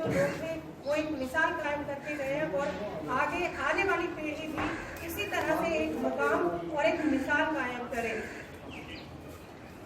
जो लोग थे वो एक मिसाल कायम करके गए हैं और आगे आने वाली पीढ़ी भी इसी तरह से एक मुकाम और एक मिसाल कायम करे।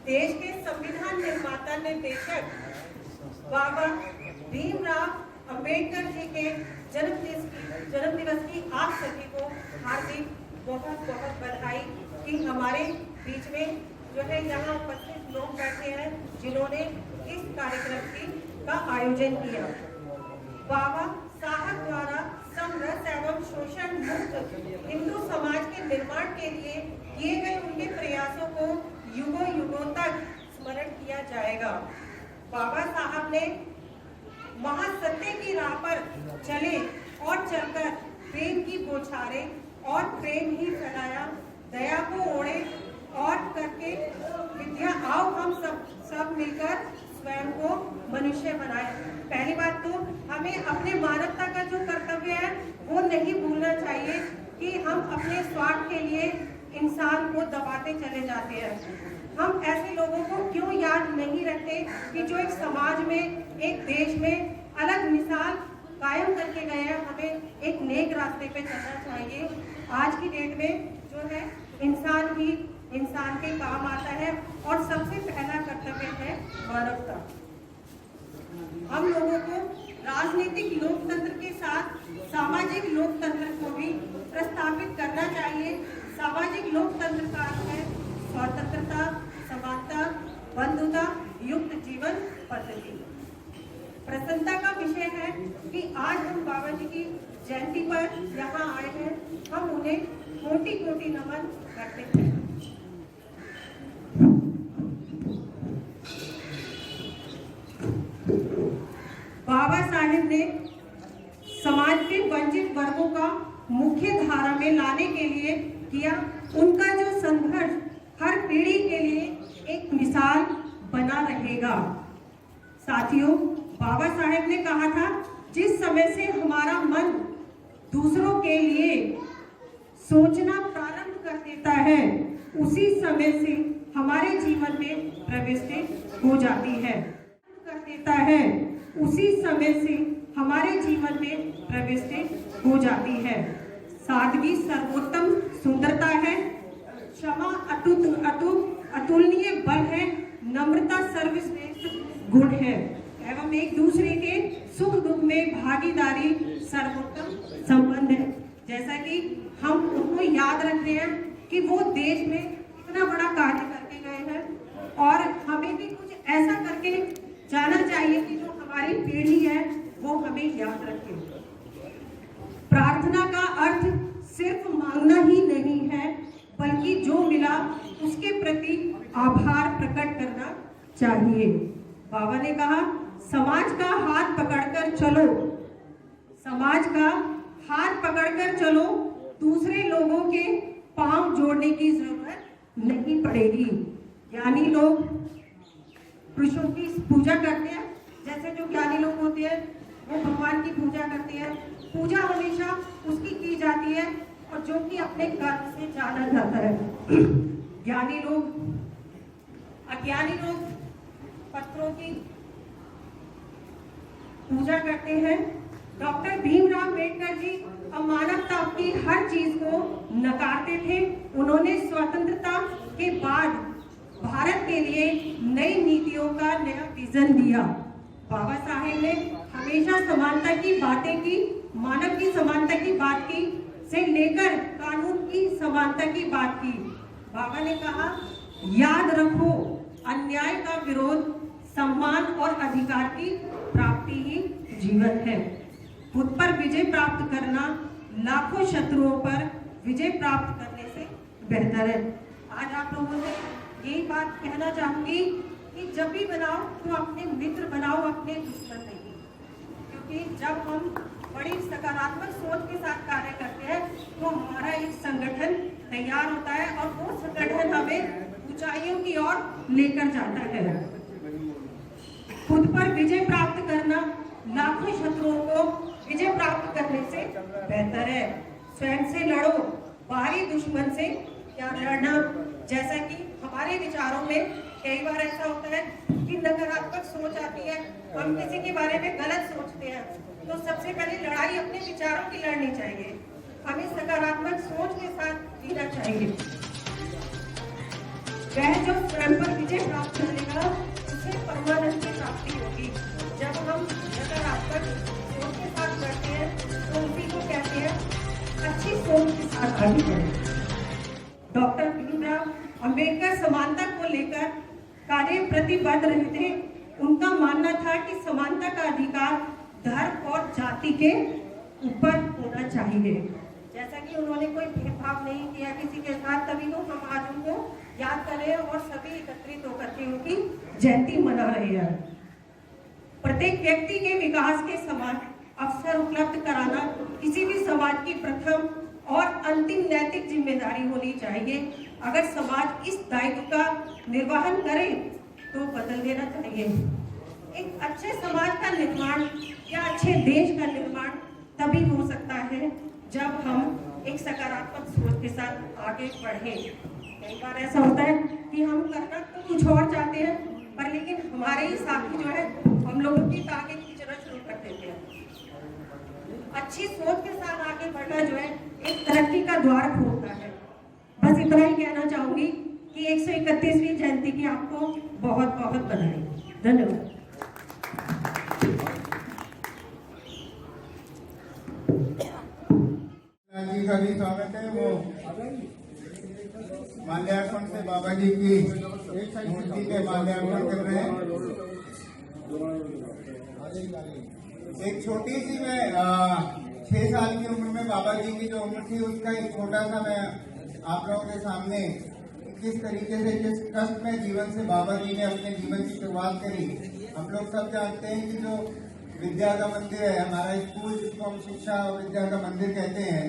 देश के संविधान निर्माता ने बेशक बाबा भीमराव अंबेडकर जी के जन्म दिवस की आप सभी को हार्दिक बहुत बहुत बधाई कि हमारे बीच में जो है यहाँ उपस्थित लोग बैठे हैं जिन्होंने इस कार्यक्रम का आयोजन किया। बाबा साहब द्वारा समरस एवं शोषण मुक्त हिंदू समाज के निर्माण के लिए किए गए उनके प्रयासों को युगों युगों तक स्मरण किया जाएगा। बाबा साहब ने महासत्य की राह पर चले और चलकर प्रेम की बौछारें और प्रेम ही फैलाया, दया को ओढ़े और करके विद्या आओ हम सब मिलकर स्वयं को मनुष्य बनाए। पहली बात तो हमें अपने मानवता का जो कर्तव्य है वो नहीं भूलना चाहिए कि हम अपने स्वार्थ के लिए इंसान को दबाते चले जाते हैं। हम ऐसे लोगों को क्यों याद नहीं रखते कि जो एक समाज में, एक देश में अलग मिसाल कायम करके गए हैं। हमें एक नेक रास्ते पे चलना चाहिए। आज की डेट में जो है इंसान ही इंसान के काम आता है और सबसे पहला कर्तव्य है मानवता। हम लोगों को राजनीतिक लोकतंत्र के साथ सामाजिक लोकतंत्र को भी प्रस्तावित करना चाहिए। सामाजिक लोकतंत्र का अर्थ है स्वतंत्रता, समानता, बंधुता युक्त जीवन पद्धति। प्रसन्नता का विषय है कि आज हम बाबा जी की जयंती पर यहाँ आए हैं। हम उन्हें कोटि कोटि नमन करते हैं। बाबा साहेब ने समाज के वंचित वर्गों का मुख्य धारा में लाने के लिए किया। उनका जो संघर्ष हर पीढ़ी के लिए एक मिसाल बना रहेगा। साथियों, बाबा साहेब ने कहा था, जिस समय से हमारा मन दूसरों के लिए सोचना प्रारंभ कर देता है, उसी समय से हमारे जीवन में प्रविष्टि हो जाती है। कर देता है, उसी समय से हमारे जीवन में प्रविष्टि हो जाती है। सादगी सर्वोत्तम सुंदरता है, क्षमा अतुलनीय बल है, नम्रता सर्वश्रेष्ठ गुण है एवं एक दूसरे के सुख दुख में भागीदारी सर्वोत्तम संबंध है। जैसा कि हम उनको याद रखते हैं कि वो देश में इतना बड़ा कार्य करके गए हैं और हमें भी कुछ ऐसा करके जाना चाहिए कि जो हमारी पीढ़ी है वो हमें याद रखे। प्रार्थना का अर्थ सिर्फ मांगना ही नहीं है, बल्कि जो मिला उसके प्रति आभार प्रकट करना चाहिए। बाबा ने कहा, समाज का हाथ पकड़कर चलो, समाज का हाथ पकड़कर चलो, दूसरे लोगों के पांव जोड़ने की जरूरत नहीं पड़ेगी। ज्ञानी लोग पुरुषों की पूजा करते हैं, जैसे जो ज्ञानी लोग होते हैं वो भगवान की पूजा करते हैं। पूजा हमेशा उसकी की जाती है और जो कि अपने कर्म से जाना जाता है। ज्ञानी लोग, अज्ञानी लोग पत्थरों की पूजा करते हैं। डॉक्टर भीमराव अंबेडकर जी अमानवता की हर चीज को नकारते थे। उन्होंने स्वतंत्रता के बाद भारत के लिए नई नीतियों का नया विजन दिया। बाबा साहेब ने हमेशा समानता की बातें की, मानव की समानता की बात की से लेकर कानून की समानता की बात की। बाबा ने कहा, याद रखो, अन्याय का विरोध सम्मान और अधिकार की प्राप्ति ही जीवन है। खुद पर विजय प्राप्त करना लाखों शत्रुओं पर विजय प्राप्त करने से बेहतर है। आज आप लोगों से यही बात कहना चाहूंगी कि जब भी बनाओ तो अपने मित्र बनाओ, अपने दुश्मन नहीं। क्योंकि जब हम बड़ी सकारात्मक सोच के साथ कार्य करते हैं तो हमारा एक संगठन तैयार होता है और वो संगठन हमें ऊंचाइयों की ओर लेकर जाता है। खुद पर विजय प्राप्त करना लाखों शत्रुओं को विजय प्राप्त करने से बेहतर है। स्वयं से लड़ो, बाहरी दुश्मन से क्या लड़ना। जैसा कि हमारे विचारों में कई बार ऐसा होता है कि भी नकारात्मक सोच आती है, हम किसी के बारे में गलत सोचते हैं, तो सबसे पहले लड़ाई अपने विचारों की लड़नी चाहिए। हमें सकारात्मक सोच के साथ जीना चाहिए। वह जो स्वयं पर विजय प्राप्त करेगा उसे परमानंद की प्राप्ति होगी। जब हम नकारात्मक सोच के साथ लड़ते हैं तो उसी को कहते हैं अच्छी सोच के साथ आगे बढ़े। डॉक्टर भीमराव अंबेडकर समानता को लेकर कार्य प्रतिबद्ध रहे थे। उनका मानना था कि समानता का अधिकार धर्म और जाति के ऊपर होना चाहिए। जैसा कि उन्होंने कोई भेदभाव नहीं किया किसी के साथ, तभी तो हम आज उनको याद कर रहे हैं और सभी एकत्रित होकर के उनकी जयंती मना रहे हैं। प्रत्येक व्यक्ति के विकास के समान अवसर उपलब्ध कराना किसी भी समाज की प्रथम और अंतिम नैतिक जिम्मेदारी होनी चाहिए। अगर समाज इस दायित्व का निर्वहन करे तो बदल देना चाहिए। एक अच्छे समाज का निर्माण या अच्छे देश का निर्माण तभी हो सकता है जब हम एक सकारात्मक सोच के साथ आगे बढ़ें। कई बार ऐसा होता है कि हम करना तो कुछ और चाहते हैं, पर लेकिन हमारे ही साथी जो है हम लोगों की आगे खींचना शुरू कर देते हैं। अच्छी सोच के साथ आगे बढ़ना जो है एक तरक्की का द्वार खोलता है। बस इतना ही कहना चाहूंगी कि 131वीं जयंती की आपको बहुत बहुत बधाई। धन्यवाद। जी का भी स्वागत है। वो माल्यार्पण से बाबा जी की मूर्ति पे माल्यार्पण कर रहे हैं। एक छोटी सी मैं 6 साल की उम्र में बाबा जी की जो उम्र थी उसका एक छोटा सा मैं आप लोगों के सामने किस तरीके से किस कष्ट में जीवन से बाबा जी ने अपने जीवन की शुरुआत करी। हम लोग सब जानते हैं कि जो विद्या का मंदिर है हमारा स्कूल, जिसको हम शिक्षा और विद्या का मंदिर कहते हैं,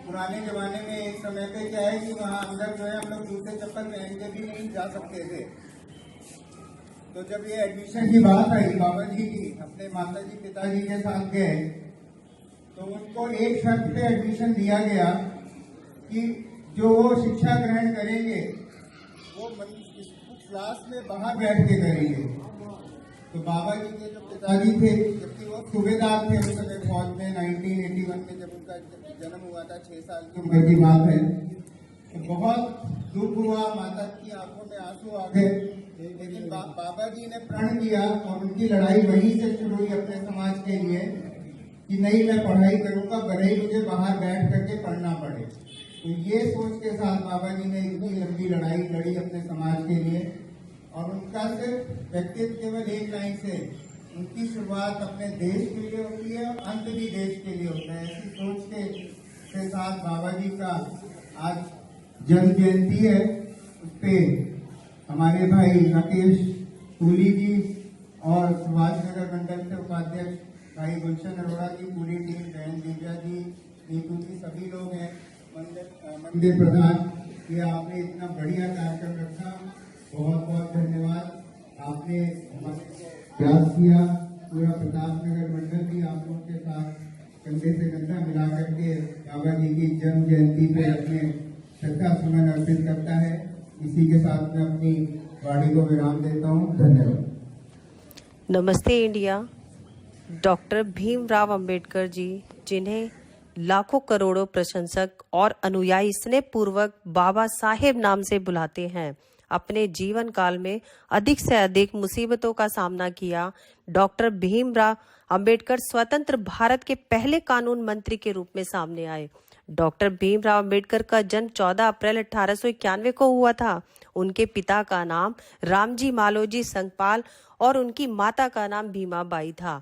पुराने जमाने में एक समय पे क्या है कि वहाँ अंदर जो है हम लोग जूते चप्पल पहन के भी नहीं जा सकते थे। तो जब ये एडमिशन की बात आई बाबा जी की, अपने माता जी पिताजी के साथ गए तो उनको एक शर्त पे एडमिशन दिया गया कि जो वो शिक्षा ग्रहण करेंगे वो क्लास में बाहर बैठ के करेंगे। तो बाबा जी के जो पिताजी थे, जबकि वो सूबेदार थे उस समय फौज में, 1981 में जब उनका जन्म हुआ था, 6 साल की उम्र की बात है, तो बहुत दुख हुआ, माता की आंखों में आंसू आ गए। लेकिन बाबा जी ने प्रण किया और उनकी लड़ाई वहीं से शुरू हुई अपने समाज के लिए कि नहीं, मैं पढ़ाई करूंगा, भले ही मुझे बाहर बैठ करके पढ़ना पड़े। तो ये सोच के साथ बाबा जी ने इतनी लंबी लड़ाई लड़ी अपने समाज के लिए। और उनका सिर्फ व्यक्तित्व केवल एक लाइन से, उनकी शुरुआत अपने देश के लिए होती है और अंत भी देश के लिए होता है। ऐसी सोच के साथ बाबा जी का आज जन्म जयंती है। उस पे हमारे भाई राकेश तूली जी और सुभाष नगर मंडल से उपाध्यक्ष भाई गुलशन अरोड़ा की पूरी टीम, बहन दिव्या जी, नीतू जी, सभी लोग हैं, मंदिर प्रधान, ये आपने इतना बढ़िया कार्यक्रम रखा, बहुत बहुत धन्यवाद। आपने प्रयास किया, पूरा प्रताप नगर मंडल भी आप लोगों के साथ कंधे से कंधा मिला करके बाबा जी की जन्म जयंती पे अपने श्रद्धा सुमन अर्पित करता है। इसी के साथ मैं अपनी वाणी को विराम देता हूँ। धन्यवाद। नमस्ते इंडिया। डॉक्टर भीमराव अंबेडकर जी, जिन्हें लाखों करोड़ों प्रशंसक और अनुयायी स्नेहपूर्वक बाबा साहेब नाम से बुलाते हैं, अपने जीवन काल में अधिक से अधिक मुसीबतों का सामना किया। डॉक्टर भीमराव अंबेडकर स्वतंत्र भारत के पहले कानून मंत्री के रूप में सामने आए। डॉक्टर भीमराव अंबेडकर का जन्म 14 अप्रैल 1891 को हुआ था। उनके पिता का नाम रामजी मालोजी संगपाल और उनकी माता का नाम भीमाबाई था।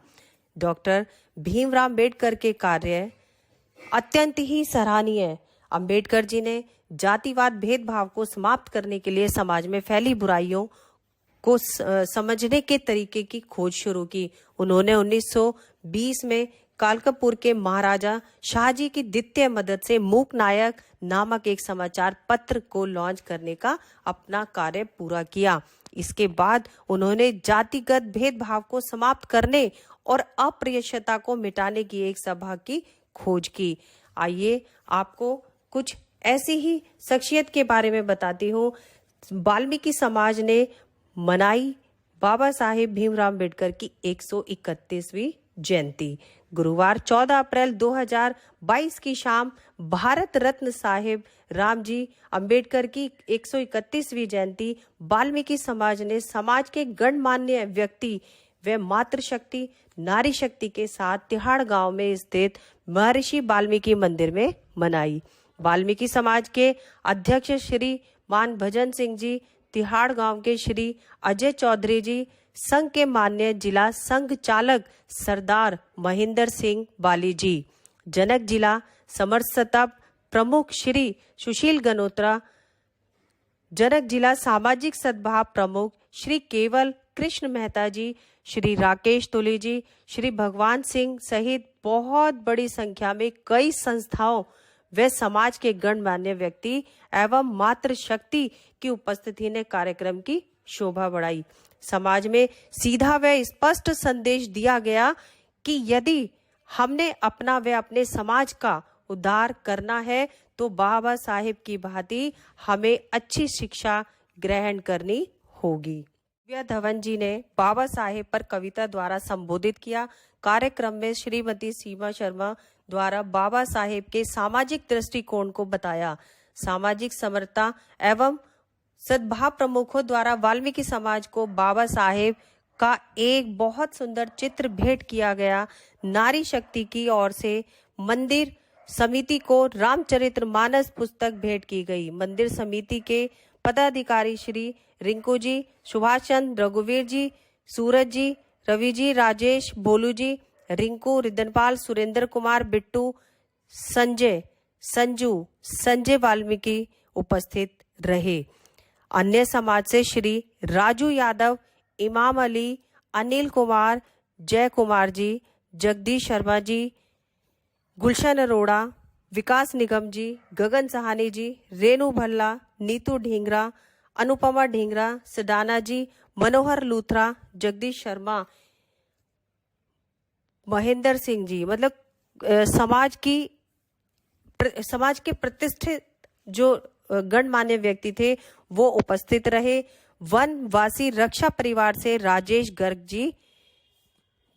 डॉक्टर भीमराव अंबेडकर के कार्य अत्यंत ही सराहनीय है। अंबेडकर जी ने जातिवाद भेदभाव को समाप्त करने के लिए समाज में फैली बुराइयों को समझने के तरीके की खोज शुरू की। उन्होंने 1920 में कालकापुर के महाराजा शाहजी की द्वितीय मदद से मूक नायक नामक एक समाचार पत्र को लॉन्च करने का अपना कार्य पूरा किया। इसके बाद उन्होंने जातिगत भेदभाव को समाप्त करने और अस्पृश्यता को मिटाने की एक सभा की खोज की। आइए आपको कुछ ऐसी ही शख्सियत के बारे में बताती हूँ। वाल्मीकि समाज ने मनाई बाबा साहेब भीमराव अम्बेडकर की 131वीं जयंती। गुरुवार 14 अप्रैल 2022 की शाम भारत रत्न साहिब रामजी अंबेडकर की 131वीं जयंती वाल्मीकि समाज ने समाज के गणमान्य व्यक्ति व मातृशक्ति नारी शक्ति के साथ तिहाड़ गांव में स्थित महर्षि वाल्मीकि मंदिर में मनाई। वाल्मीकि समाज के अध्यक्ष श्री मान भजन सिंह जी, तिहाड़ गांव के श्री अजय चौधरी जी, संघ के मान्य जिला संघ चालक सरदार महेंद्र सिंह बाली जी, जनक जिला समरसता प्रमुख श्री सुशील गनोत्रा, जनक जिला सामाजिक सद्भाव प्रमुख श्री केवल कृष्ण मेहता जी, श्री राकेश तुली जी, श्री भगवान सिंह सहित बहुत बड़ी संख्या में कई संस्थाओं व समाज के गणमान्य व्यक्ति एवं मातृशक्ति की उपस्थिति ने कार्यक्रम की शोभा बढ़ाई। समाज में सीधा व स्पष्ट संदेश दिया गया कि यदि हमने अपना व अपने समाज का उद्धार करना है तो बाबा साहेब की भांति हमें अच्छी शिक्षा ग्रहण करनी होगी। दिव्या धवन जी ने बाबा साहेब पर कविता द्वारा संबोधित किया। कार्यक्रम में श्रीमती सीमा शर्मा द्वारा बाबा साहेब के सामाजिक दृष्टिकोण को बताया। सामाजिक समरसता एवं सद्भाव प्रमुखों द्वारा वाल्मीकि समाज को बाबा साहेब का एक बहुत सुंदर चित्र भेंट किया गया। नारी शक्ति की ओर से मंदिर समिति को रामचरितमानस पुस्तक भेंट की गई। मंदिर समिति के पदाधिकारी श्री रिंकू जी, सुभाष चंद्र, रघुवीर जी, सूरज जी, रवि जी, राजेश, भोलू जी, रिंकू, रिदनपाल, सुरेंद्र कुमार, बिट्टू, संजय, संजू, संजय वाल्मीकि उपस्थित रहे। अन्य समाज से श्री राजू यादव, इमाम अली, अनिल कुमार, जय कुमार जी, जगदीश शर्मा जी, गुलशन अरोड़ा, विकास निगम जी, गगन सहानी जी, रेणु भल्ला, नीतू ढींगरा, अनुपमा ढींगरा, सडाना जी, मनोहर लूथरा, जगदीश शर्मा, महेंद्र सिंह जी, मतलब समाज के प्रतिष्ठित जो गणमान्य व्यक्ति थे वो उपस्थित रहे। वनवासी रक्षा परिवार से राजेश गर्ग जी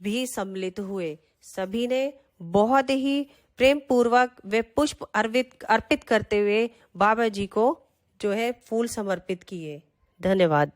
भी सम्मिलित हुए। सभी ने बहुत ही प्रेम पूर्वक वे पुष्प अर्पित करते हुए बाबा जी को जो है फूल समर्पित किए। धन्यवाद।